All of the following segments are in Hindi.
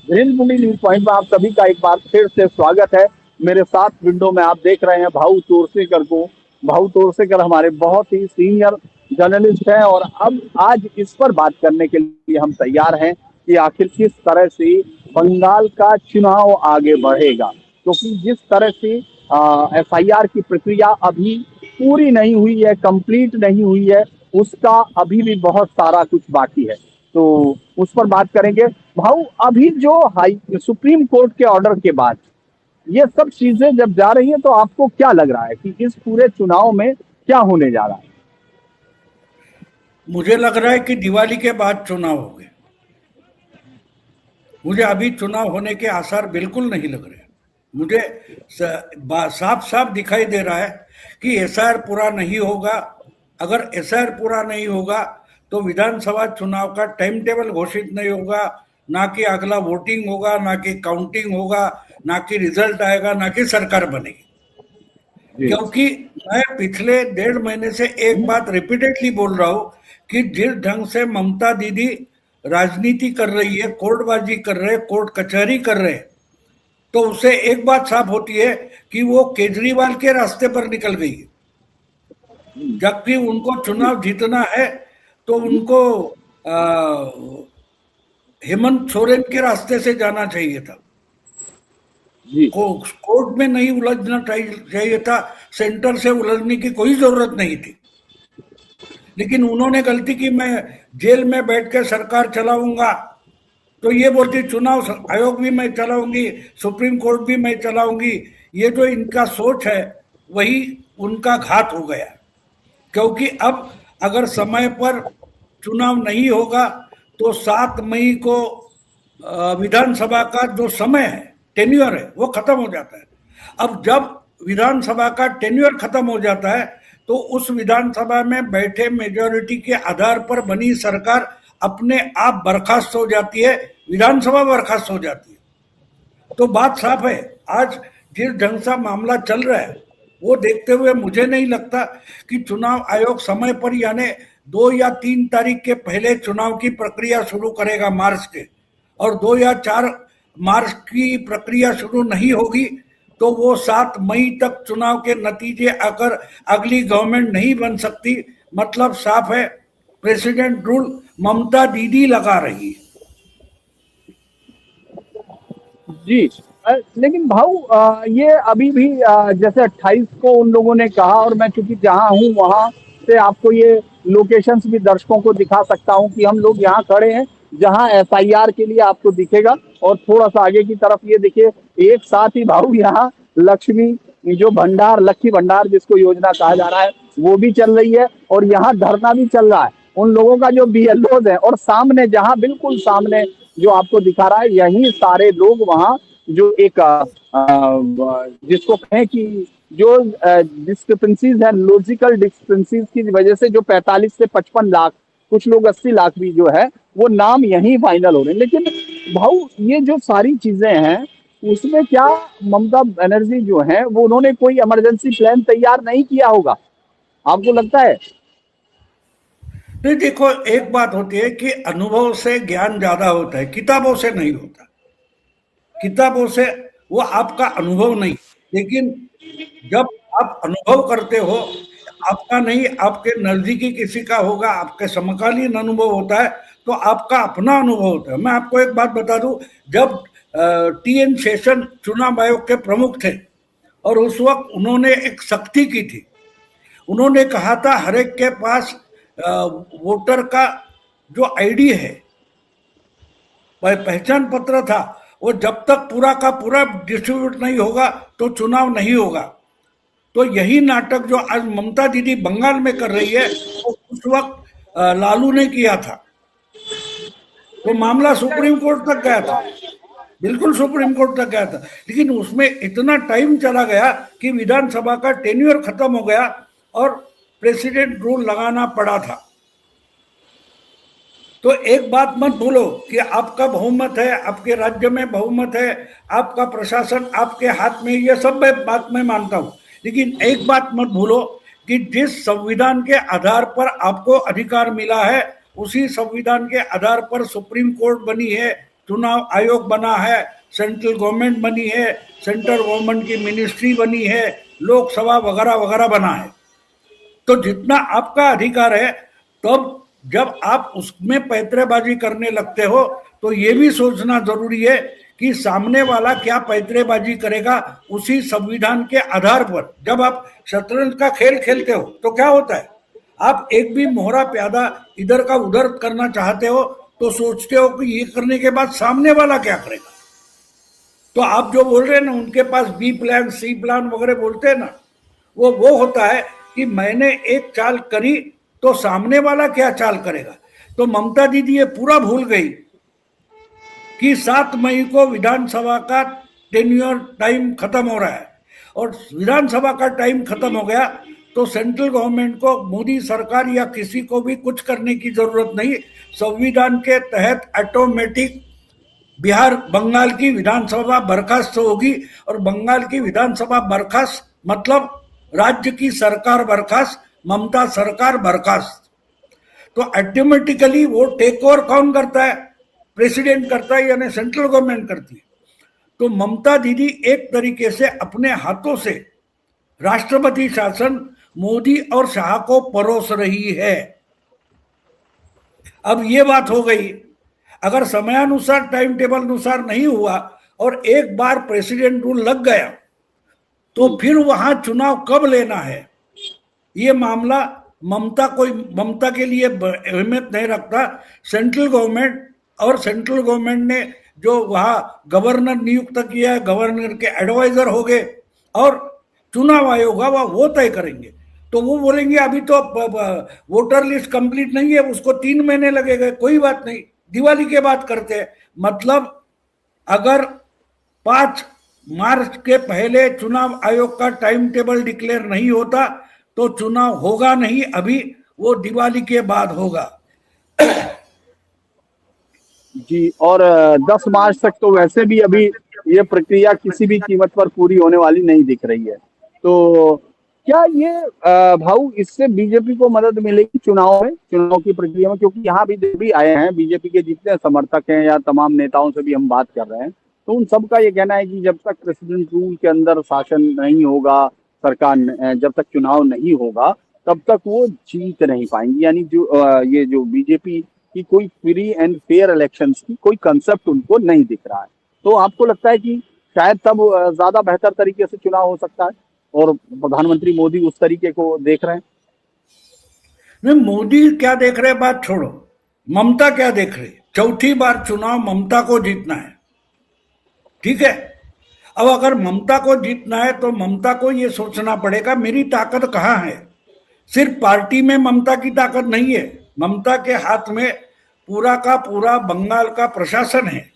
धीरेन्द्र पुंडी न्यूज पॉइंट में आप सभी का एक बार फिर से स्वागत है। मेरे साथ विंडो में आप देख रहे हैं भाऊ तोरसेकर को। भाऊ तोरसेकर हमारे बहुत ही सीनियर जर्नलिस्ट हैं और अब आज इस पर बात करने के लिए हम तैयार हैं कि आखिर किस तरह से बंगाल का चुनाव आगे बढ़ेगा, क्योंकि जिस तरह से एफआईआर की प्रक्रिया अभी पूरी नहीं हुई है, कंप्लीट नहीं हुई है, उसका अभी भी बहुत सारा कुछ बाकी है। तो उस पर बात करेंगे। भाऊ, अभी जो हाई सुप्रीम कोर्ट के ऑर्डर के बाद ये सब चीजें जब जा रही हैं तो आपको क्या लग रहा है कि इस पूरे चुनाव में क्या होने जा रहा है? मुझे लग रहा है कि दिवाली के बाद चुनाव होंगे। मुझे अभी चुनाव होने के आसार बिल्कुल नहीं लग रहे। मुझे साफ साफ दिखाई दे रहा है कि एसआईआर पूरा नहीं होगा। अगर एसआईआर पूरा नहीं होगा तो विधानसभा चुनाव का टाइम टेबल घोषित नहीं होगा, ना कि अगला वोटिंग होगा, ना कि काउंटिंग होगा, ना कि रिजल्ट आएगा, ना कि सरकार बनेगी। क्योंकि मैं पिछले 1.5 महीने से एक बात रिपीटेडली बोल रहा हूं कि जिस ढंग से ममता दीदी राजनीति कर रही है, कोर्टबाजी कर रहे, कोर्ट कचहरी कर रहे, तो उससे एक बात साफ होती है कि वो केजरीवाल के रास्ते पर निकल गई है। जबकि उनको चुनाव जीतना है तो उनको हेमंत सोरेन के रास्ते से जाना चाहिए था। कोर्ट में नहीं उलझना चाहिए था, सेंटर से उलझने की कोई जरूरत नहीं थी। लेकिन उन्होंने गलती की, मैं जेल में बैठ के सरकार चलाऊंगा, तो ये बोलती चुनाव आयोग भी मैं चलाऊंगी, सुप्रीम कोर्ट भी मैं चलाऊंगी। ये जो इनका सोच है वही उनका घात हो गया। क्योंकि अब अगर समय पर चुनाव नहीं होगा तो 7 मई को विधानसभा का जो समय है, टेन्योर है, वो खत्म हो जाता है। अब जब विधानसभा का टेन्योर खत्म हो जाता है तो उस विधानसभा में बैठे मेजॉरिटी के आधार पर बनी सरकार अपने आप बर्खास्त हो जाती है, विधानसभा बर्खास्त हो जाती है। तो बात साफ है। आज जिस ढंग से मामला चल रहा है वो देखते हुए मुझे नहीं लगता कि चुनाव आयोग समय पर यानी 2 या 3 तारीख के पहले चुनाव की प्रक्रिया शुरू करेगा मार्च के, और 2 या 4 मार्च की प्रक्रिया शुरू नहीं होगी तो वो 7 मई तक चुनाव के नतीजे अगर अगली गवर्नमेंट नहीं बन सकती, मतलब साफ है प्रेसिडेंट रूल ममता दीदी लगा रही है। जी, लेकिन भाऊ ये अभी भी जैसे 28 को उन लोगों ने कहा, और मैं चूंकि जहां हूं वहां से आपको ये लोकेशंस भी दर्शकों को दिखा सकता हूं कि हम लोग यहाँ खड़े हैं जहां एफआईआर के लिए आपको दिखेगा। और थोड़ा सा आगे की तरफ ये देखिए, एक साथ ही भाऊ यहाँ लक्ष्मी जो भंडार, लक्ष्मी भंडार जिसको योजना कहा जा रहा है, वो भी चल रही है और यहाँ धरना भी चल रहा है उन लोगों का जो बीएलओज है। और सामने, जहाँ बिल्कुल सामने जो आपको दिखा रहा है, यही सारे लोग वहाँ जो एक जिसको कहें कि जो डिस्क्रिपेंसीज है, लॉजिकल डिस्क्रिपेंसीज की वजह से जो 45 से 55 लाख, कुछ लोग 80 लाख भी जो है वो नाम यहीं फाइनल हो रहे हैं। लेकिन भाऊ ये जो सारी चीजें हैं उसमें क्या ममता बनर्जी जो है वो उन्होंने कोई इमरजेंसी प्लान तैयार नहीं किया होगा, आपको लगता है? नहीं, देखो एक बात होती है कि अनुभव से ज्ञान ज्यादा होता है, किताबों से नहीं होता। किताबों से वो आपका अनुभव नहीं, लेकिन जब आप अनुभव करते हो, आपका नहीं आपके नजदीकी किसी का होगा, आपके समकालीन अनुभव होता है, तो आपका अपना अनुभव होता है। मैं आपको एक बात बता दूं, जब टीएन शेषन चुनाव आयोग के प्रमुख थे और उस वक्त उन्होंने एक सख्ती की थी। उन्होंने कहा था हर एक के पास वोटर का जो आईडी है, पहचान पत्र था, वो जब तक पूरा का पूरा डिस्ट्रीब्यूट नहीं होगा तो चुनाव नहीं होगा। तो यही नाटक जो आज ममता दीदी बंगाल में कर रही है वो उस वक्त लालू ने किया था। तो मामला सुप्रीम कोर्ट तक गया था, बिल्कुल सुप्रीम कोर्ट तक गया था, लेकिन उसमें इतना टाइम चला गया कि विधानसभा का टेन्योर खत्म हो गया और प्रेसिडेंट रूल लगाना पड़ा था। तो एक बात मत भूलो कि आपका बहुमत है, आपके राज्य में बहुमत है, आपका प्रशासन आपके हाथ में, ये सब बात मैं मानता हूं, लेकिन एक बात मत भूलो कि जिस संविधान के आधार पर आपको अधिकार मिला है उसी संविधान के आधार पर सुप्रीम कोर्ट बनी है, चुनाव आयोग बना है, सेंट्रल गवर्नमेंट बनी है, सेंट्रल गवर्नमेंट की मिनिस्ट्री बनी है, लोकसभा वगैरह वगैरह बना है। तो जितना आपका अधिकार है, तब जब आप उसमें पैंतरेबाजी करने लगते हो तो ये भी सोचना जरूरी है कि सामने वाला क्या पैंतरेबाजी करेगा। उसी संविधान के आधार पर जब आप शतरंज का खेल खेलते हो तो क्या होता है, आप एक भी मोहरा प्यादा इधर का उधर करना चाहते हो तो सोचते हो कि ये करने के बाद सामने वाला क्या करेगा। तो आप जो बोल रहे हैं ना, उनके पास बी प्लान सी प्लान वगैरह बोलते हैं ना, वो होता है कि मैंने एक चाल करी तो सामने वाला क्या चाल करेगा। तो ममता दीदी ये पूरा भूल गई कि 7 मई को विधानसभा का टेन्योर टाइम खत्म हो रहा है, और विधानसभा का टाइम खत्म हो गया तो सेंट्रल गवर्नमेंट को, मोदी सरकार या किसी को भी कुछ करने की जरूरत नहीं। संविधान के तहत ऑटोमेटिक बिहार, बंगाल की विधानसभा बर्खास्त होगी, और बंगाल की विधानसभा बर्खास्त मतलब राज्य की सरकार बर्खास्त, ममता सरकार बर्खास्त। तो ऑटोमेटिकली वो टेक ओवर कौन करता है, प्रेसिडेंट करता है, यानी सेंट्रल गवर्नमेंट करती है। तो ममता दीदी एक तरीके से अपने हाथों से राष्ट्रपति शासन मोदी और शाह को परोस रही है। अब ये बात हो गई, अगर समयानुसार टाइम टेबल अनुसार नहीं हुआ और एक बार प्रेसिडेंट रूल लग गया तो फिर वहां चुनाव कब लेना है, ये मामला ममता के लिए अहमियत नहीं रखता। सेंट्रल गवर्नमेंट ने जो वहां गवर्नर नियुक्त किया है, गवर्नर के एडवाइजर हो गए, और चुनाव आयोग वो तय करेंगे। तो वो बोलेंगे अभी तो वोटर लिस्ट कंप्लीट नहीं है, उसको 3 महीने लगेगा, कोई बात नहीं, दिवाली के बाद करते हैं। मतलब अगर 5 मार्च के पहले चुनाव आयोग का टाइम टेबल डिक्लेयर नहीं होता तो चुनाव होगा नहीं, अभी वो दिवाली के बाद होगा। जी, और 10 मार्च तक तो वैसे भी अभी ये प्रक्रिया किसी भी कीमत पर पूरी होने वाली नहीं दिख रही है। तो क्या ये भाऊ, इससे बीजेपी को मदद मिलेगी चुनाव की प्रक्रिया में? क्योंकि यहाँ भी आए हैं बीजेपी के जितने समर्थक हैं या तमाम नेताओं से भी हम बात कर रहे हैं, तो उन सबका ये कहना है कि जब तक प्रेसिडेंट रूल के अंदर शासन नहीं होगा, सरकार जब तक चुनाव नहीं होगा, तब तक वो जीत नहीं पाएंगी। यानी ये जो बीजेपी की कोई फ्री एंड फेयर इलेक्शंस की कोई कंसेप्ट उनको नहीं दिख रहा है। तो आपको लगता है कि शायद तब ज्यादा बेहतर तरीके से चुनाव हो सकता है, और प्रधानमंत्री मोदी उस तरीके को देख रहे हैं? नहीं, मोदी क्या देख रहे बात छोड़ो, ममता क्या देख रही। 4थी बार चुनाव ममता को जीतना है, ठीक है। अब अगर ममता को जीतना है तो ममता को ये सोचना पड़ेगा मेरी ताकत कहाँ है। सिर्फ पार्टी में ममता की ताकत नहीं है, ममता के हाथ में पूरा का पूरा बंगाल का प्रशासन है,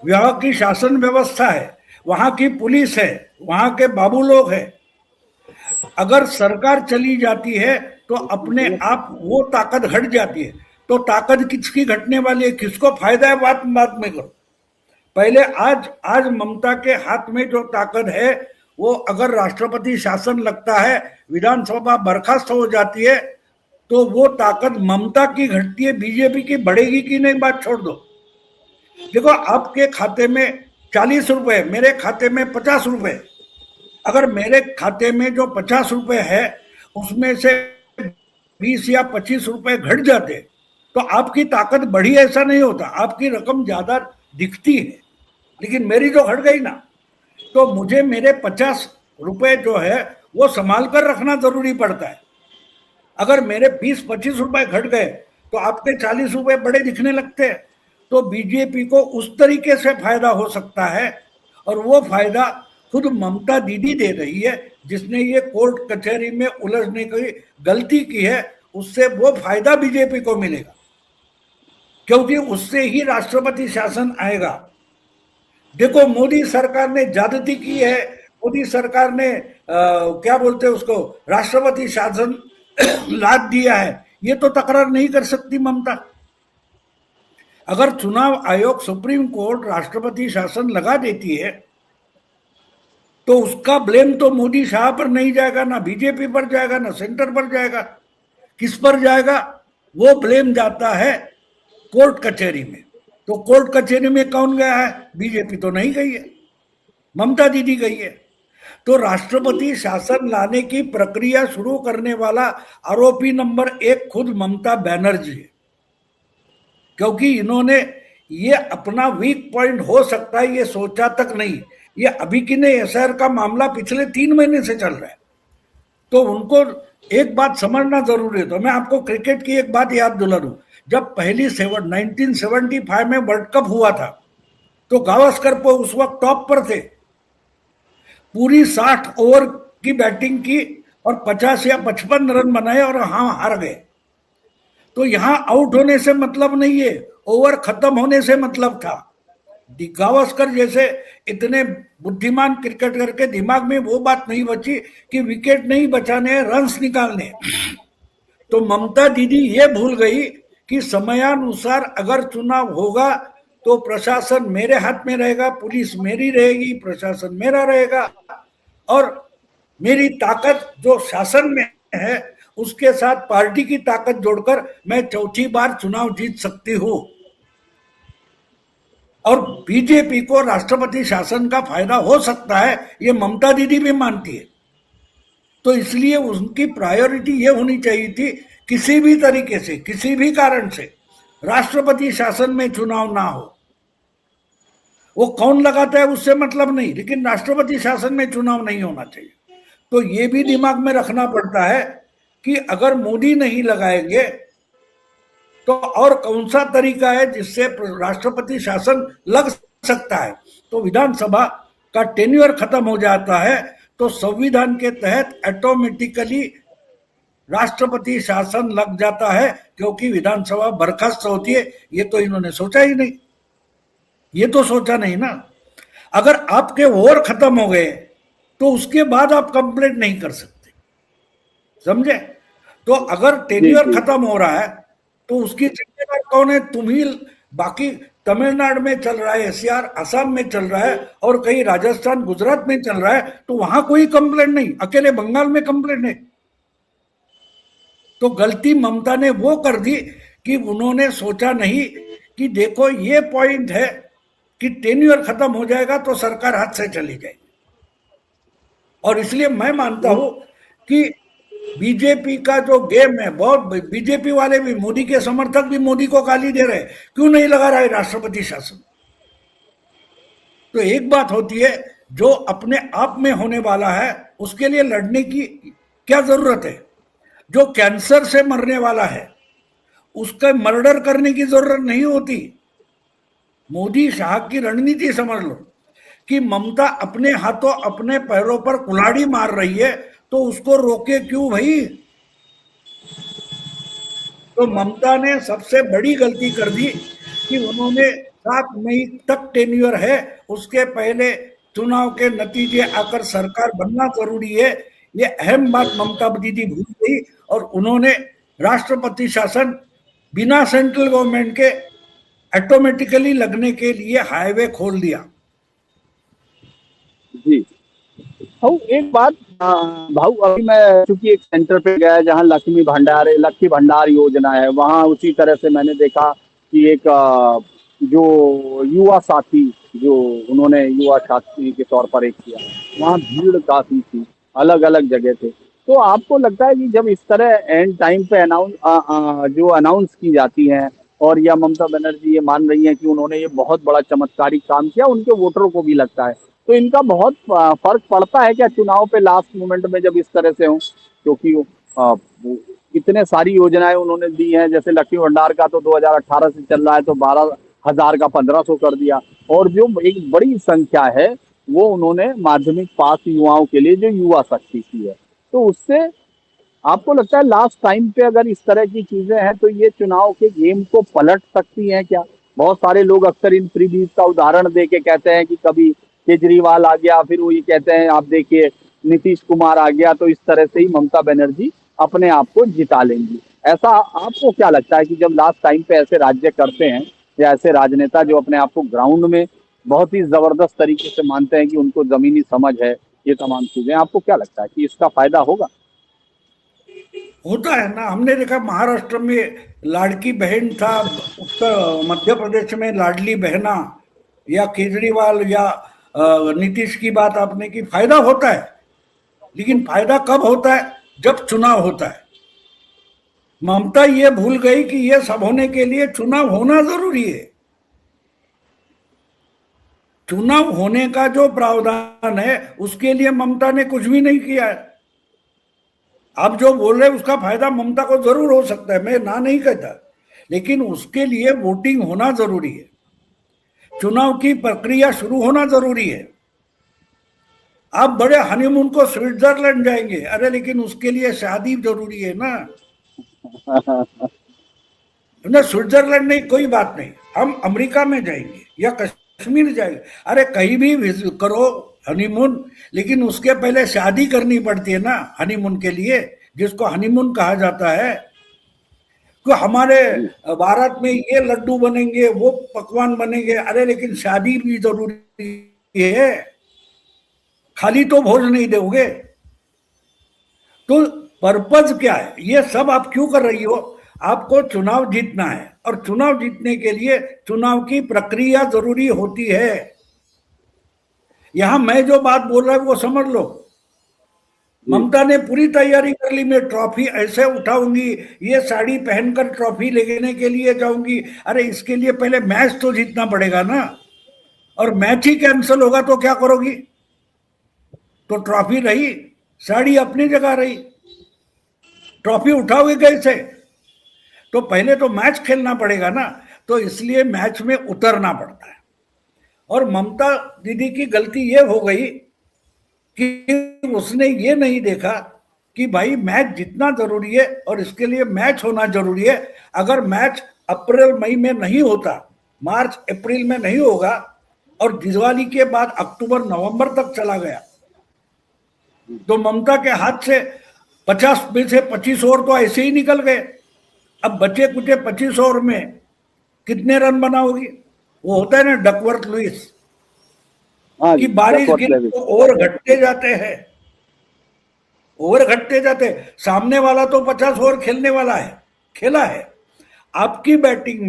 वहां की शासन व्यवस्था है, वहां की पुलिस है, वहां के बाबू लोग हैं। अगर सरकार चली जाती है तो अपने आप वो ताकत घट जाती है। तो ताकत किसकी घटने वाली है, किसको फायदा है, बात में करो। पहले आज ममता के हाथ में जो ताकत है, वो अगर राष्ट्रपति शासन लगता है, विधानसभा बर्खास्त हो जाती है, तो वो ताकत ममता की घटती है, बीजेपी की बढ़ेगी कि नहीं, बात छोड़ दो। देखो, आपके खाते में 40 रुपए, मेरे खाते में 50 रुपए, अगर मेरे खाते में जो 50 रुपए है उसमें से 20 या 25 रुपए घट जाते तो आपकी ताकत बढ़ी, ऐसा नहीं होता, आपकी रकम ज्यादा दिखती है। लेकिन मेरी जो घट गई ना, तो मुझे मेरे 50 रुपए जो है वो संभाल कर रखना जरूरी पड़ता है। अगर मेरे 20-25 रुपए घट गए तो आपके 40 रुपए बड़े दिखने लगते हैं। तो बीजेपी को उस तरीके से फायदा हो सकता है, और वो फायदा खुद ममता दीदी दे रही है, जिसने ये कोर्ट कचहरी में उलझने की गलती की है, उससे वो फायदा बीजेपी को मिलेगा, क्योंकि उससे ही राष्ट्रपति शासन आएगा। देखो, मोदी सरकार ने ज्यादती की है, मोदी सरकार ने क्या बोलते हैं उसको, राष्ट्रपति शासन लाद दिया है, ये तो तकरार नहीं कर सकती ममता। अगर चुनाव आयोग, सुप्रीम कोर्ट राष्ट्रपति शासन लगा देती है तो उसका ब्लेम तो मोदी शाह पर नहीं जाएगा, ना बीजेपी पर जाएगा, ना सेंटर पर जाएगा। किस पर जाएगा? वो ब्लेम जाता है कोर्ट कचहरी में। तो कोर्ट कचहरी में कौन गया है? बीजेपी तो नहीं गई है, ममता दीदी गई है। तो राष्ट्रपति शासन लाने की प्रक्रिया शुरू करने वाला आरोपी नंबर 1 खुद ममता बनर्जी है, क्योंकि इन्होंने ये अपना वीक पॉइंट हो सकता है ये सोचा तक नहीं। ये अभी की नहीं, एसआर का मामला पिछले 3 महीने से चल रहा है, तो उनको एक बात समझना जरूरी है। तो मैं आपको क्रिकेट की एक बात याद दिला दूं, जब पहली 1975 में वर्ल्ड कप हुआ था, तो गावस्कर को उस वक्त टॉप पर थे, पूरी 60 ओवर की बैटिंग की और 50 या 55 रन बनाए और हाँ हार गए। तो यहां आउट होने से मतलब नहीं है, ओवर खत्म होने से मतलब था। गावस्कर जैसे इतने बुद्धिमान क्रिकेटर के दिमाग में वो बात नहीं बची कि विकेट नहीं बचाने, रन्स निकालने। तो ममता दीदी ये भूल गई कि समयानुसार अगर चुनाव होगा तो प्रशासन मेरे हाथ में रहेगा, पुलिस मेरी रहेगी, प्रशासन मेरा रहेगा, और मेरी ताकत जो शासन में है उसके साथ पार्टी की ताकत जोड़कर मैं चौथी बार चुनाव जीत सकती हूं। और बीजेपी को राष्ट्रपति शासन का फायदा हो सकता है, ये ममता दीदी भी मानती है। तो इसलिए उनकी प्रायोरिटी ये होनी चाहिए थी, किसी भी तरीके से, किसी भी कारण से राष्ट्रपति शासन में चुनाव ना हो। वो कौन लगाता है उससे मतलब नहीं, लेकिन राष्ट्रपति शासन में चुनाव नहीं होना चाहिए। तो ये भी दिमाग में रखना पड़ता है कि अगर मोदी नहीं लगाएंगे तो और कौन सा तरीका है जिससे राष्ट्रपति शासन लग सकता है। तो विधानसभा का टेन्योर खत्म हो जाता है तो संविधान के तहत ऑटोमेटिकली राष्ट्रपति शासन लग जाता है, क्योंकि विधानसभा बर्खास्त होती है। ये तो इन्होंने सोचा ही नहीं, ये तो सोचा नहीं ना। अगर आपके ओवर खत्म हो गए तो उसके बाद आप कंप्लेंट नहीं कर सकते, समझे? तो अगर टेन्योर खत्म हो रहा है तो उसकी जिम्मेदार कौन है? तुम ही। बाकी तमिलनाडु में चल रहा है एसआर, असम में चल रहा है, और कहीं राजस्थान गुजरात में चल रहा है, तो वहां कोई कंप्लेंट नहीं, अकेले बंगाल में कंप्लेंट है। तो गलती ममता ने वो कर दी कि उन्होंने सोचा नहीं कि देखो ये पॉइंट है कि टेन्योर खत्म हो जाएगा तो सरकार हाथ से चली जाएगी। और इसलिए मैं मानता हूं कि बीजेपी का जो गेम है, बहुत बीजेपी वाले भी, मोदी के समर्थक भी मोदी को गाली दे रहे हैं, क्यों नहीं लगा रहा है राष्ट्रपति शासन। तो एक बात होती है, जो अपने आप में होने वाला है उसके लिए लड़ने की क्या जरूरत है। जो कैंसर से मरने वाला है उसका मर्डर करने की जरूरत नहीं होती। मोदी शाह की रणनीति समझ लो कि ममता अपने हाथों अपने पैरों पर कुल्हाड़ी मार रही है, तो उसको रोके क्यों भाई। तो ममता ने सबसे बड़ी गलती कर दी कि उन्होंने 7 मई तक टेन्योर है, उसके पहले चुनाव के नतीजे आकर सरकार बनना जरूरी है। ये अहम बात ममता दीदी भूल गई और उन्होंने राष्ट्रपति शासन बिना सेंट्रल गवर्नमेंट के ऑटोमेटिकली लगने के लिए हाईवे खोल दिया। जी भाऊ, एक बात भाऊ, अभी मैं चूंकि एक सेंटर पे गया जहां लक्ष्मी भंडार योजना है, वहां उसी तरह से मैंने देखा कि एक जो युवा साथी, जो उन्होंने युवा साथी के तौर पर एक किया, वहां भीड़ काफी थी, अलग अलग जगह थे। तो आपको लगता है कि जब इस तरह एंड टाइम पे जो अनाउंस की जाती हैं, और या ममता बनर्जी ये मान रही हैं कि उन्होंने ये बहुत बड़ा चमत्कारिक काम किया, उनके वोटरों को भी लगता है, तो इनका बहुत फर्क पड़ता है क्या चुनाव पे लास्ट मोमेंट में जब इस तरह से हो? क्योंकि इतने सारी योजनाएं उन्होंने दी हैं, जैसे लक्ष्मी भंडार का तो 2018 से चल रहा है, तो 12,000 का 1,500 कर दिया, और जो एक बड़ी संख्या है वो उन्होंने माध्यमिक पास युवाओं के लिए जो युवा शक्ति की है। तो उससे आपको लगता है लास्ट टाइम पे अगर इस तरह की चीजें हैं तो ये चुनाव के गेम को पलट सकती हैं क्या? बहुत सारे लोग अक्सर इन फ्रीबीज का उदाहरण दे के कहते हैं कि कभी केजरीवाल आ गया, फिर वो ये कहते हैं आप देखिए नीतीश कुमार आ गया, तो इस तरह से ही ममता बनर्जी अपने आप को जिता लेंगी। ऐसा आपको क्या लगता है कि जब लास्ट टाइम पे ऐसे राज्य करते हैं, या ऐसे राजनेता जो अपने आप को ग्राउंड में बहुत ही जबरदस्त तरीके से मानते हैं कि उनको जमीनी समझ है, ये तमाम चीजें, आपको क्या लगता है कि इसका फायदा होगा? होता है ना, हमने देखा महाराष्ट्र में लाड़की बहन था, उत्तर मध्य प्रदेश में लाडली बहना, या केजरीवाल या नीतीश की बात आपने की, फायदा होता है, लेकिन फायदा कब होता है? जब चुनाव होता है। ममता ये भूल गई कि ये सब होने के लिए चुनाव होना जरूरी है। चुनाव होने का जो प्रावधान है उसके लिए ममता ने कुछ भी नहीं किया है। आप जो बोल रहे हैं उसका फायदा ममता को जरूर हो सकता है, मैं ना नहीं कहता, लेकिन उसके लिए वोटिंग होना जरूरी है, चुनाव की प्रक्रिया शुरू होना जरूरी है। आप बड़े हनीमून को स्विट्जरलैंड जाएंगे, अरे लेकिन उसके लिए शादी जरूरी है ना। स्विट्जरलैंड नहीं, कोई बात नहीं, हम अमेरिका में जाएंगे या कश्मीर जाएंगे, अरे कहीं भी करो हनीमून, लेकिन उसके पहले शादी करनी पड़ती है ना हनीमून के लिए, जिसको हनीमून कहा जाता है। तो हमारे भारत में ये लड्डू बनेंगे, वो पकवान बनेंगे, अरे लेकिन शादी भी जरूरी है, खाली तो भोज नहीं दोगे। तो पर्पज क्या है? ये सब आप क्यों कर रही हो? आपको चुनाव जीतना है, और चुनाव जीतने के लिए चुनाव की प्रक्रिया जरूरी होती है। यहां मैं जो बात बोल रहा हूं वो समझ लो। ममता ने पूरी तैयारी कर ली, मैं ट्रॉफी ऐसे उठाऊंगी, ये साड़ी पहनकर ट्रॉफी लेने के लिए जाऊंगी। अरे इसके लिए पहले मैच तो जीतना पड़ेगा ना, और मैच ही कैंसिल होगा तो क्या करोगी? तो ट्रॉफी रही, साड़ी अपनी जगह रही, ट्रॉफी उठाओगे कैसे? तो पहले तो मैच खेलना पड़ेगा ना, तो इसलिए मैच में उतरना पड़ता है। और ममता दीदी की गलती ये हो गई कि उसने ये नहीं देखा कि भाई मैच जीतना जरूरी है, और इसके लिए मैच होना जरूरी है। अगर मैच अप्रैल मई में नहीं होता, मार्च अप्रैल में नहीं होगा, और दिवाली के बाद अक्टूबर नवंबर तक चला गया, तो ममता के हाथ से 50 में से 25 ओवर तो ऐसे ही निकल गए। अब बचे कुचे 25 ओवर में कितने रन बनाओगी? वो होता है ना डकवर्थ लुइस कि बारिश गिर तो ओवर घटते जाते हैं, ओवर घटते जाते। सामने वाला तो 50 ओवर खेलने वाला है, खेला है। आपकी बैटिंग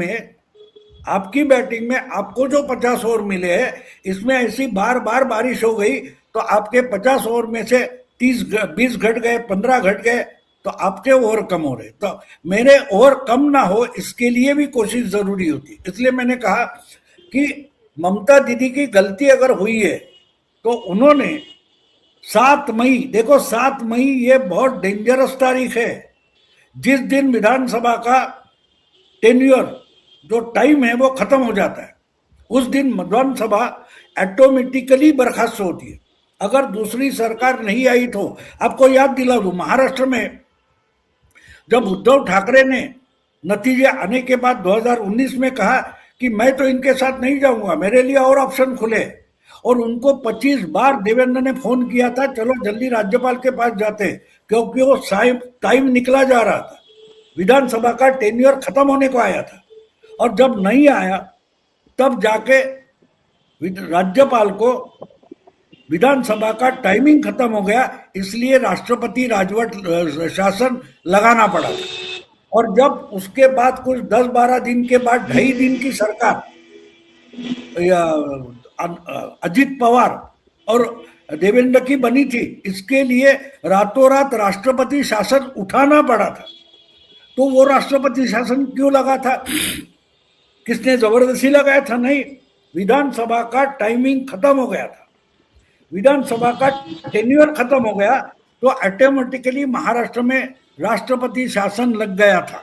में आपको जो 50 ओवर मिले हैं, इसमें ऐसी बार बार बारिश हो गई तो आपके 50 ओवर में से 20 घट गए, 15 घट गए, तो आपके ओवर कम हो रहे। तो मेरे ओवर कम ना हो, इसके लिए भी कोशिश जरूरी होती। इसलिए मैंने कहा कि ममता दीदी की गलती अगर हुई है तो उन्होंने 7 मई, देखो 7 मई ये बहुत डेंजरस तारीख है, जिस दिन विधानसभा का टेन्योर जो टाइम है वो खत्म हो जाता है, उस दिन विधानसभा ऑटोमेटिकली बर्खास्त होती है। अगर दूसरी सरकार नहीं आई तो, आपको याद दिला दूं, महाराष्ट्र में जब उद्धव ठाकरे ने नतीजे आने के बाद 2019 में कहा कि मैं तो इनके साथ नहीं जाऊंगा, मेरे लिए और ऑप्शन खुले, और उनको 25 बार देवेंद्र ने फोन किया था, चलो जल्दी राज्यपाल के पास जाते, क्योंकि वो टाइम निकला जा रहा था, विधानसभा का टेन्योर खत्म होने को आया था। और जब नहीं आया तब जाके राज्यपाल को विधानसभा का टाइमिंग खत्म हो गया, इसलिए राष्ट्रपति राजवट शासन लगाना पड़ा। और जब उसके बाद कुछ 10-12 दिन के बाद 2.5 दिन की सरकार अजित पवार और देवेंद्र की बनी थी, इसके लिए रातों रात राष्ट्रपति शासन उठाना पड़ा था। तो वो राष्ट्रपति शासन क्यों लगा था? किसने जबरदस्ती लगाया था? नहीं, विधानसभा का टाइमिंग खत्म हो गया था, विधानसभा का टेन्योर खत्म हो गया, तो ऑटोमेटिकली महाराष्ट्र में राष्ट्रपति शासन लग गया था।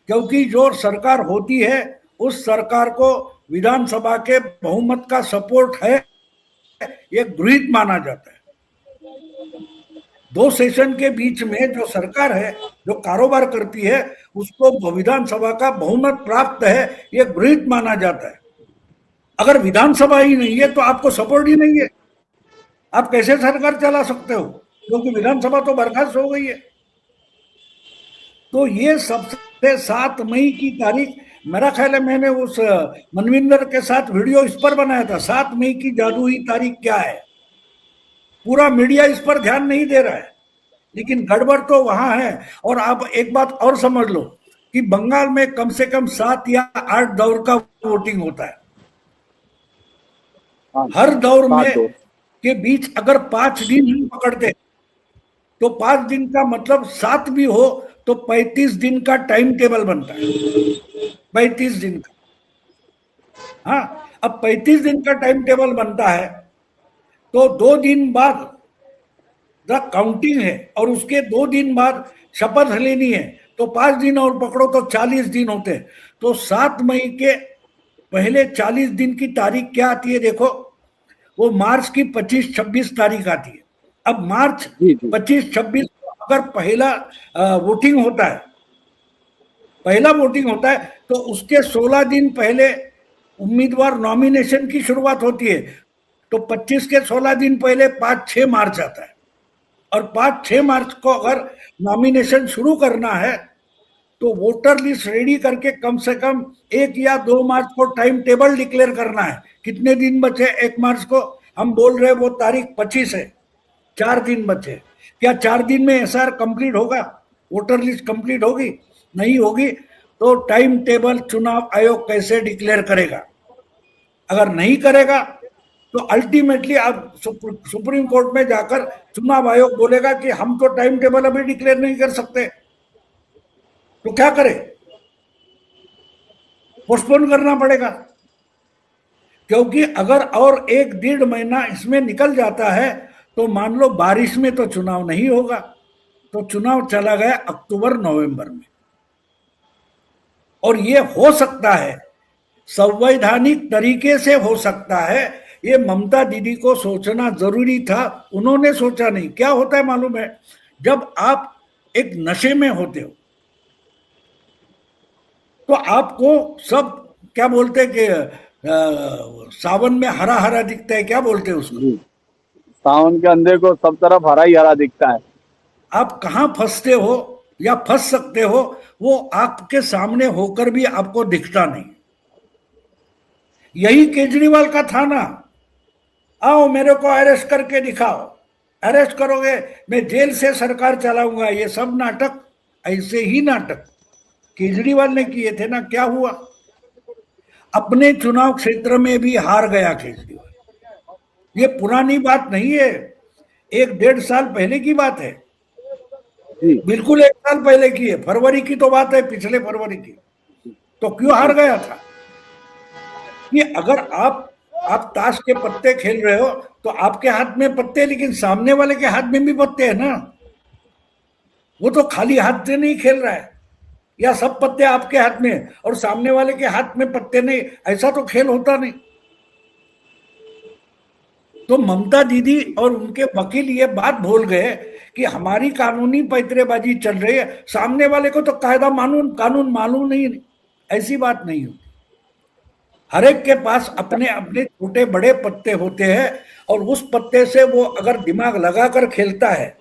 क्योंकि जो सरकार होती है उस सरकार को विधानसभा के बहुमत का सपोर्ट है, ये गृहीत माना जाता है। 2 सेशन के बीच में जो सरकार है, जो कारोबार करती है, उसको विधानसभा का बहुमत प्राप्त है, ये गृहीत माना जाता है। अगर विधानसभा ही नहीं है तो आपको सपोर्ट ही नहीं है, आप कैसे सरकार चला सकते हो? क्योंकि विधानसभा तो बर्खास्त हो गई है। तो ये सबसे 7 मई की तारीख, मेरा ख्याल है मैंने उस मनविंदर के साथ वीडियो इस पर बनाया था, 7 मई की जादुई तारीख क्या है। पूरा मीडिया इस पर ध्यान नहीं दे रहा है, लेकिन गड़बड़ तो वहां है। और आप एक बात और समझ लो कि बंगाल में कम से कम 7 या 8 दौर का वोटिंग होता है। हाँ, हर दौर 7 में दो। के बीच अगर 5 दिन हम पकड़ते तो 5 दिन का मतलब 7 भी हो तो 35 दिन का टाइम टेबल बनता है। 35 दिन का। हाँ, अब 35 दिन का टाइम टेबल बनता है तो 2 दिन बाद द काउंटिंग है और उसके 2 दिन बाद शपथ लेनी है, तो 5 दिन और पकड़ो तो 40 दिन होते हैं। तो 7 मई के पहले 40 दिन की तारीख क्या आती है देखो, वो मार्च की 25-26 तारीख आती है। अब मार्च जी जी 25-26 को अगर पहला वोटिंग होता है, पहला वोटिंग होता है तो उसके 16 दिन पहले उम्मीदवार नॉमिनेशन की शुरुआत होती है। तो 25 के 16 दिन पहले 5-6 मार्च आता है। और 5-6 मार्च को अगर नॉमिनेशन शुरू करना है तो वोटर लिस्ट रेडी करके कम से कम 1 या 2 मार्च को टाइम टेबल डिक्लेयर करना है। कितने दिन बचे? 1 मार्च को हम बोल रहे हैं वो तारीख 25 है, 4 दिन बचे। क्या 4 दिन में एसआर कंप्लीट होगा? वोटर लिस्ट कंप्लीट होगी? नहीं होगी। तो टाइम टेबल चुनाव आयोग कैसे डिक्लेयर करेगा? अगर नहीं करेगा तो अल्टीमेटली आप सुप्रीम कोर्ट में जाकर चुनाव आयोग बोलेगा कि हम तो टाइम टेबल अभी डिक्लेयर नहीं कर सकते, तो क्या करें? पोस्टपोन करना पड़ेगा। क्योंकि अगर और 1-1.5 महीना इसमें निकल जाता है तो मान लो बारिश में तो चुनाव नहीं होगा, तो चुनाव चला गया अक्टूबर नवंबर में। और ये हो सकता है, संवैधानिक तरीके से हो सकता है। ये ममता दीदी को सोचना जरूरी था, उन्होंने सोचा नहीं। क्या होता है मालूम है, जब आप एक नशे में होते हो तो आपको सब क्या बोलते हैं कि सावन में हरा हरा दिखता है, क्या बोलते हैं उसको? जी। सावन के अंधेर को सब तरफ हरा ही हरा दिखता है। आप कहाँ फंसते हो या फंस सकते हो वो आपके सामने होकर भी आपको दिखता नहीं। यही केजरीवाल का था ना, आओ मेरे को अरेस्ट करके दिखाओ, अरेस्ट करोगे मैं जेल से सरकार चलाऊंगा, ये सब नाटक। ऐसे ही नाटक केजरीवाल ने किए थे ना। क्या हुआ? अपने चुनाव क्षेत्र में भी हार गया केजरीवाल। ये पुरानी बात नहीं है, 1-1.5 साल पहले की बात है। जी बिल्कुल 1 साल पहले की है, फरवरी की तो बात है, पिछले फरवरी की। तो क्यों हार जी गया था? कि अगर आप ताश के पत्ते खेल रहे हो तो आपके हाथ में पत्ते, लेकिन सामने वाले के हाथ में भी पत्ते है ना। वो तो खाली हाथ से नहीं खेल रहा है, या सब पत्ते आपके हाथ में और सामने वाले के हाथ में पत्ते नहीं, ऐसा तो खेल होता नहीं। तो ममता दीदी और उनके वकील ये बात भूल गए कि हमारी कानूनी पैतरेबाजी चल रही है, सामने वाले को तो कायदा कानून मालूम नहीं। ऐसी बात नहीं होती। हर एक के पास अपने अपने छोटे बड़े पत्ते होते हैं और उस पत्ते से वो अगर दिमाग लगाकर खेलता है।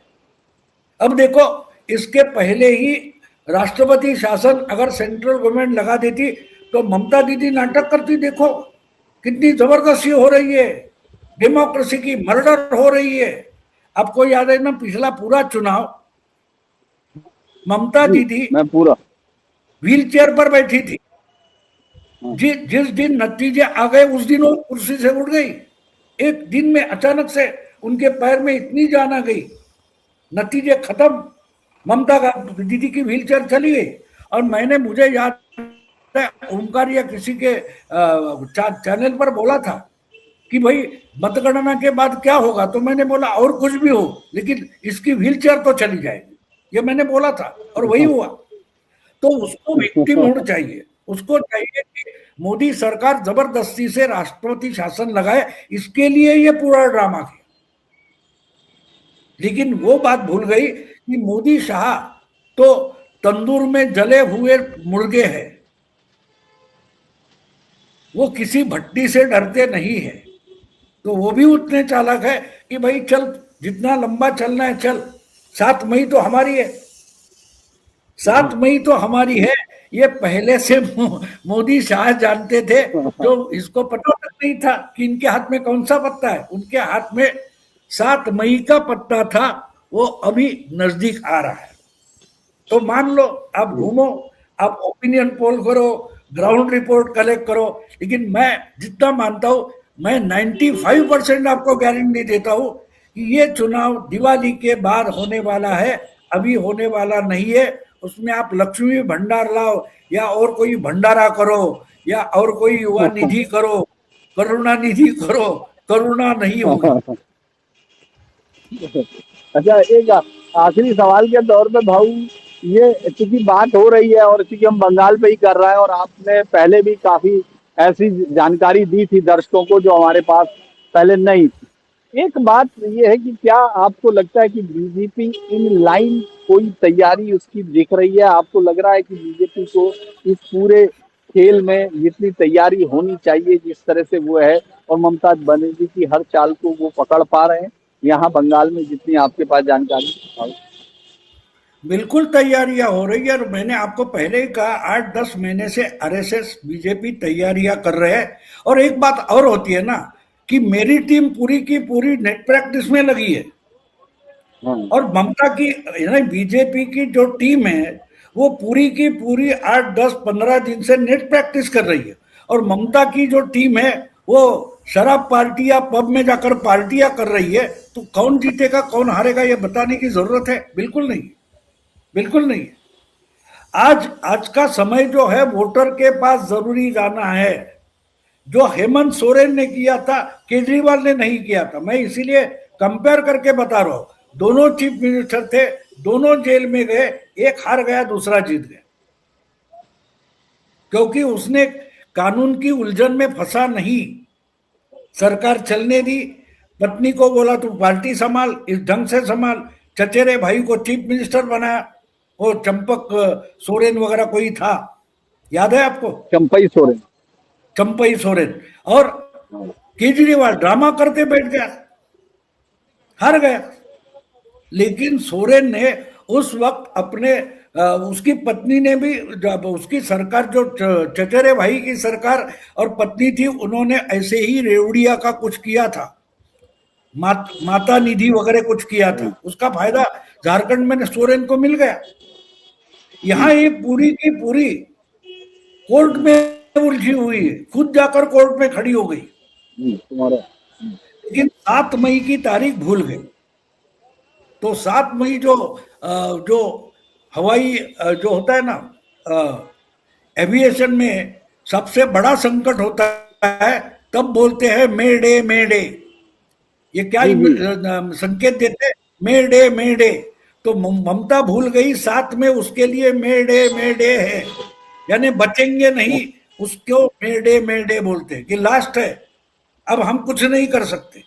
अब देखो, इसके पहले ही राष्ट्रपति शासन अगर सेंट्रल गवर्नमेंट लगा देती तो ममता दीदी नाटक करती। देखो कितनी जबरदस्ती हो रही है, डेमोक्रेसी की मर्डर हो रही है। आपको याद है ना, पिछला पूरा चुनाव ममता जी दीदी मैं पूरा। व्हील चेयर पर बैठी थी। हाँ, जिस दिन नतीजे आ गए उस दिन वो कुर्सी से उठ गई। एक दिन में अचानक से उनके पैर में इतनी जान आ गई, नतीजे खत्म, ममता दीदी की व्हील चेयर चली गई। और मैंने, मुझे याद है, ओमकार या किसी के चैनल पर बोला था कि भाई मतगणना के बाद क्या होगा, तो मैंने बोला और कुछ भी हो लेकिन इसकी व्हील चेयर तो चली जाएगी, ये मैंने बोला था और वही हुआ। तो उसको विक्टिम होना चाहिए, उसको चाहिए कि मोदी सरकार जबरदस्ती से राष्ट्रपति शासन लगाए, इसके लिए ये पूरा ड्रामा किया। लेकिन वो बात भूल गई कि मोदी शाह तो तंदूर में जले हुए मुर्गे हैं, वो किसी भट्टी से डरते नहीं है। तो वो भी उतने चालाक है कि भाई चल, जितना लंबा चलना है चल, 7 मई तो हमारी है, 7 मई तो हमारी है। ये पहले से मोदी शाह जानते थे, जो इसको पता तक नहीं था कि इनके हाथ में कौन सा पत्ता है। उनके हाथ में 7 मई का पत्ता था वो अभी नजदीक आ रहा है। तो मान लो आप घूमो, आप ओपिनियन पोल करो, ग्राउंड रिपोर्ट कलेक्ट करो, लेकिन मैं जितना मानता हूं, मैं 95% आपको गारंटी देता हूं कि ये चुनाव दिवाली के बाद होने वाला है, अभी होने वाला नहीं है। उसमें आप लक्ष्मी भंडार लाओ या और कोई भंडारा करो या और कोई युवा निधि करो, करुणा निधि करो, करुणा नहीं होगी। अच्छा, एक आखिरी सवाल के तौर पे भाऊ, ये चूंकि बात हो रही है और चूंकि हम बंगाल पे ही कर रहे हैं और आपने पहले भी काफी ऐसी जानकारी दी थी दर्शकों को जो हमारे पास पहले नहीं थी। एक बात ये है कि क्या आपको लगता है कि बीजेपी इन लाइन कोई तैयारी उसकी दिख रही है? आपको लग रहा है कि बीजेपी को इस पूरे खेल में जितनी तैयारी होनी चाहिए जिस तरह से वो है, और ममता बनर्जी की हर चाल को वो पकड़ पा रहे हैं यहाँ बंगाल में, जितनी आपके पास जानकारी है? बिल्कुल तैयारियां हो रही है, और मैंने आपको पहले ही कहा 8-10 महीने से आरएसएस बीजेपी तैयारियां कर रहे हैं। और एक बात और होती है ना कि मेरी टीम पूरी की पूरी नेट प्रैक्टिस में लगी है, हाँ। और ममता की यानी बीजेपी की जो टीम है वो पूरी की पूरी 8-10-15 दिन से नेट प्रैक्टिस कर रही है। और ममता की जो टीम है वो शराब पार्टी या पब में जाकर पार्टियां कर रही है। तो कौन जीतेगा कौन हारेगा ये बताने की जरूरत है? बिल्कुल नहीं, बिल्कुल नहीं। आज आज का समय जो है वोटर के पास जरूरी जाना है। जो हेमंत सोरेन ने किया था केजरीवाल ने नहीं किया था। मैं इसीलिए कंपेयर करके बता रहा हूं। दोनों चीफ मिनिस्टर थे, दोनों जेल में गए, एक हार गया दूसरा जीत गया, क्योंकि उसने कानून की उलझन में फंसा नहीं, सरकार चलने दी। पत्नी को बोला तू पार्टी संभाल, इस ढंग से संभाल। चचेरे भाई को चीफ मिनिस्टर बनाया, वो चंपक सोरेन वगैरह कोई था, याद है आपको? चंपई सोरेन। चंपई सोरेन। और केजरीवाल ड्रामा करते बैठ गया, हार गया। लेकिन सोरेन ने उस वक्त अपने उसकी पत्नी ने भी, जब उसकी सरकार जो चचेरे भाई की सरकार और पत्नी थी, उन्होंने ऐसे ही रेवड़िया का कुछ किया था, माता निधि वगैरह कुछ किया था। उसका फायदा झारखंड में सोरेन को मिल गया। यहाँ ये पूरी की पूरी कोर्ट में उलझी हुई है, खुद जाकर कोर्ट में खड़ी हो गई। तुम्हारा। लेकिन 7 मई की तारीख भूल गई। तो 7 मई जो हवाई जो होता है ना, एविएशन में सबसे बड़ा संकट होता है, तब बोलते हैं मे डे मे डे। ये क्या जी जी। संकेत देते? मे डे मे डे। तो ममता भूल गई 7 में उसके लिए मे डे है, यानी बचेंगे नहीं। उसको मे डे बोलते हैं कि लास्ट है, अब हम कुछ नहीं कर सकते।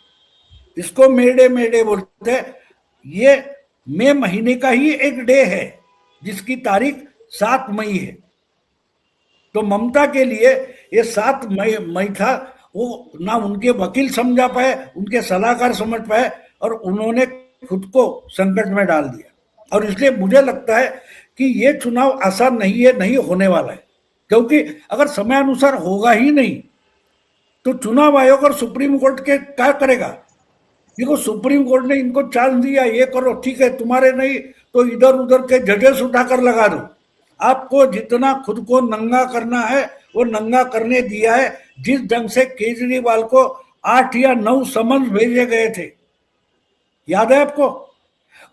इसको मे डे बोलते हैं। ये मई महीने का ही एक डे है जिसकी तारीख 7 मई है। तो ममता के लिए ये 7 मई था। वो ना उनके वकील समझा पाए, उनके सलाहकार समझ पाए, और उन्होंने खुद को संकट में डाल दिया। और इसलिए मुझे लगता है कि ये चुनाव आसान नहीं है, नहीं होने वाला है। क्योंकि अगर समय अनुसार होगा ही नहीं तो चुनाव आयोग और सुप्रीम कोर्ट के क्या करेगा? देखो, सुप्रीम कोर्ट ने इनको चांस दिया, ये करो, ठीक है, तुम्हारे नहीं तो इधर उधर के जजेस उठाकर लगा दो। आपको जितना खुद को नंगा करना है वो नंगा करने दिया है। जिस ढंग से केजरीवाल को 8 या 9 समन्स भेजे गए थे, याद है आपको?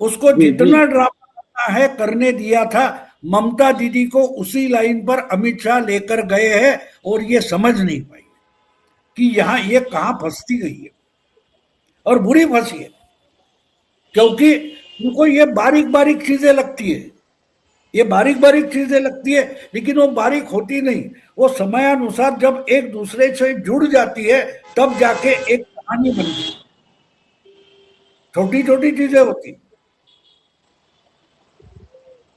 उसको जी जी। जितना ड्रामा करना है करने दिया था। ममता दीदी को उसी लाइन पर अमित शाह लेकर गए हैं, और ये समझ नहीं पाई कि यहाँ ये कहाँ फंसती गई है, और बुरी फंसी है। क्योंकि उनको ये बारीक बारीक चीजें लगती है, ये बारीक बारीक चीजें लगती है, लेकिन वो बारीक होती नहीं। वो समयानुसार जब एक दूसरे से जुड़ जाती है तब जाके एक कहानी बनती है। छोटी छोटी चीजें होती।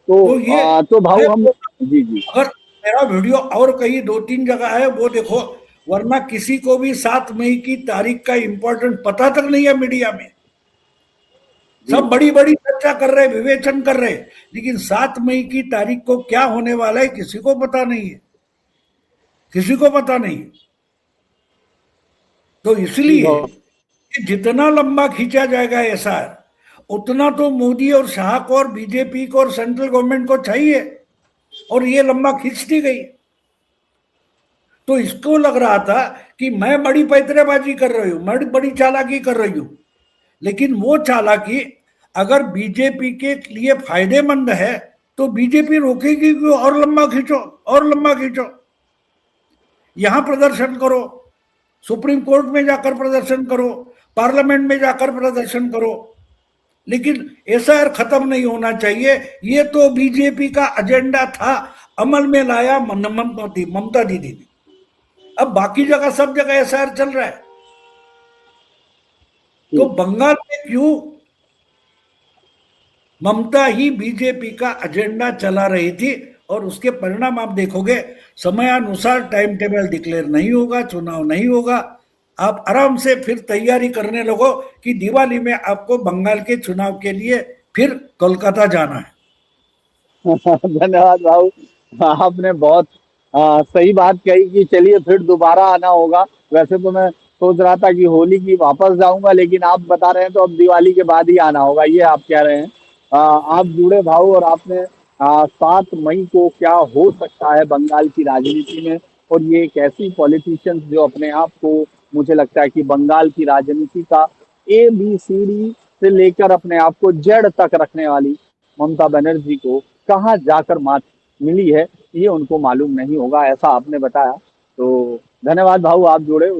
तो ये तो भाऊ हम। है। जी जी। अगर मेरा वीडियो और कहीं 2-3 जगह है वो देखो, वरना किसी को भी 7 मई की तारीख का इंपॉर्टेंट पता तक नहीं है मीडिया में। जी। सब बड़ी बड़ी चर्चा कर रहे, विवेचन कर रहे, लेकिन 7 मई की तारीख को क्या होने वाला है किसी को पता नहीं है, किसी को पता नहीं है। तो जी इसलिए भाऊ। कि जितना लंबा खींचा जाएगा एसआर, उतना तो मोदी और शाह को और बीजेपी को और सेंट्रल गवर्नमेंट को चाहिए, और ये लंबा खींचती गई। तो इसको लग रहा था कि मैं बड़ी पैतरेबाजी कर रही हूं, मैं बड़ी चालाकी कर रही हूं, लेकिन वो चालाकी अगर बीजेपी के लिए फायदेमंद है तो बीजेपी रोकेगी कि और लंबा खींचो, और लंबा खींचो, यहां प्रदर्शन करो, सुप्रीम कोर्ट में जाकर प्रदर्शन करो, पार्लियामेंट में जाकर प्रदर्शन करो, लेकिन एसआईआर खत्म नहीं होना चाहिए। ये तो बीजेपी का एजेंडा था, अमल में लाया ममता दीदी ने। अब बाकी जगह सब जगह एसआईआर चल रहा है, तो बंगाल में क्यों ममता ही बीजेपी का एजेंडा चला रही थी, और उसके परिणाम आप देखोगे, समयानुसार टाइम टेबल डिक्लेयर नहीं होगा, चुनाव नहीं होगा, आप आराम से फिर तैयारी करने लगो कि दिवाली में आपको बंगाल के चुनाव के लिए फिर कोलकाता जाना है। धन्यवाद भाऊ, आपने बहुत सही बात कही कि चलिए फिर दोबारा आना होगा। वैसे तो मैं सोच रहा था कि होली की वापस जाऊंगा, लेकिन आप बता रहे हैं तो अब दिवाली के बाद ही आना होगा, ये आप कह रहे हैं। आप जुड़े भाऊ, और आपने 7 मई को क्या हो सकता है बंगाल की राजनीति में, और ये एक ऐसी पॉलिटिशियंस जो अपने आप को, मुझे लगता है कि बंगाल की राजनीति का ABCD से लेकर अपने आप को जेड तक रखने वाली ममता बनर्जी को कहाँ जाकर मात मिली है, ये उनको मालूम नहीं होगा, ऐसा आपने बताया। तो धन्यवाद भाऊ, आप जुड़े।